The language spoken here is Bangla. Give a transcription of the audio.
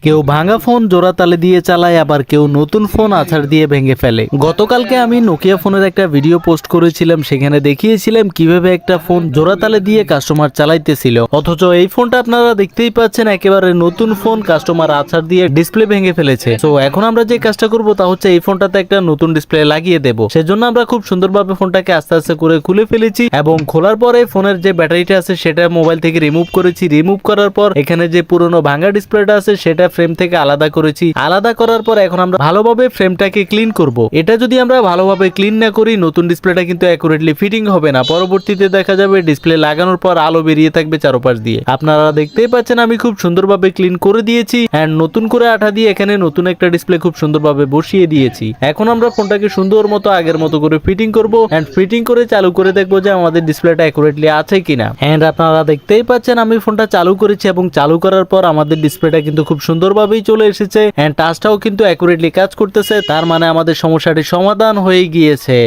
কেউ ভাঙা ফোন জোড়া তালে দিয়ে চালায়, আবার কেউ নতুন ফোন আছাড় দিয়ে ভেঙে ফেলে। গতকালকে আমি নোকিয়া ফোনের একটা ভিডিও পোস্ট করেছিলাম, সেখানে দেখিয়েছিলাম কিভাবে একটা ফোন জোড়া তালে দিয়ে কাস্টমার চালাইতেছিল, অথচ এই ফোনটা আপনারা দেখতেই পাচ্ছেন একেবারে নতুন ফোন কাস্টমার আছাড় দিয়ে ডিসপ্লে ভেঙে ফেলেছে। তো এখন আমরা যে কাজটা করব তা হচ্ছে এই ফোনটাতে একটা নতুন ডিসপ্লে লাগিয়ে দেব। সেজন্য আমরা খুব সুন্দরভাবে ফোনটাকে আস্তে আস্তে করে খুলে ফেলেছি এবং খোলার পরে ফোনের যে ব্যাটারিটা আছে সেটা মোবাইল থেকে রিমুভ করেছি। রিমুভ করার পর এখানে যে পুরনো ভাঙা ডিসপ্লেটা আছে সেটা ফ্রেম থেকে আলাদা করেছি। আলাদা করার পর এখন আমরা ভালোভাবে ফ্রেমটাকে ক্লিন করব। এটা যদি আমরা ভালোভাবে ক্লিন না করি নতুন ডিসপ্লেটা কিন্তু অ্যাকুরেটলি ফিটিং হবে না। পরবর্তীতে দেখা যাবে ডিসপ্লে লাগানোর পর আলো বেরিয়ে থাকবে চারপাশ দিয়ে। আপনারা দেখতেই পাচ্ছেন আমি খুব সুন্দরভাবে ক্লিন করে দিয়েছি এন্ড নতুন করে আঠা দিয়ে এখানে নতুন একটা ডিসপ্লে খুব সুন্দরভাবে বসিয়ে দিয়েছি। এখন আমরা ফোনটাকে সুন্দর মতো আগের মতো করে ফিটিং করব এন্ড ফিটিং করে চালু করে দেখবো যে আমাদের ডিসপ্লেটা অ্যাকুরেটলি আছে কিনা। এন্ড আপনারা দেখতেই পাচ্ছেন আমি ফোনটা চালু করেছি এবং চালু করার পর আমাদের ডিসপ্লেটা কিন্তু খুব সুন্দরভাবেই চলে এসেছে এন্ড টাচটাও কিন্তু অ্যাকুরেটলি কাজ করতেছে। তার মানে আমাদের সমস্যাটি সমাধান হয়ে গিয়েছে।